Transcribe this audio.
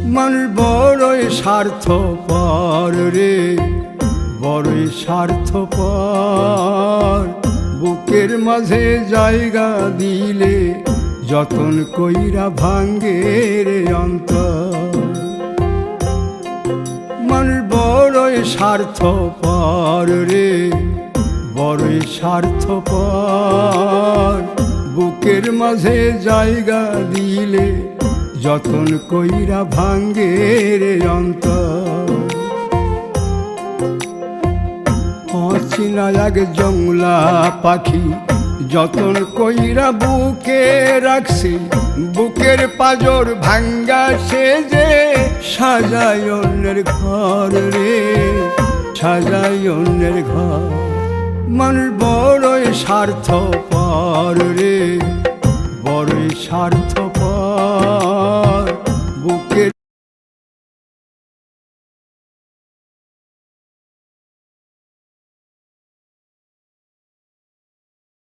মানুষ বড়ই স্বার্থপর রে, বড়ই স্বার্থপর। বুকের মাঝে জায়গা দিলে যতন কইরা ভাঙ্গে রে অন্তর। মানুষ বড়ই স্বার্থপর রে, বড়ই স্বার্থপর। বুকের মাঝে জায়গা দিলে যতন কইরা ভাঙ্গে রে অন্তর। অচিনা এক জংলা পাখি যতন কইরা বুকে রাখছি, বুকের পাজর ভাঙ্গা সে যে সাজায় অন্যের ঘর রে, সাজায় অন্যের ঘর। মানুষ বড়ই স্বার্থপর রে, বড়ই স্বার্থপর।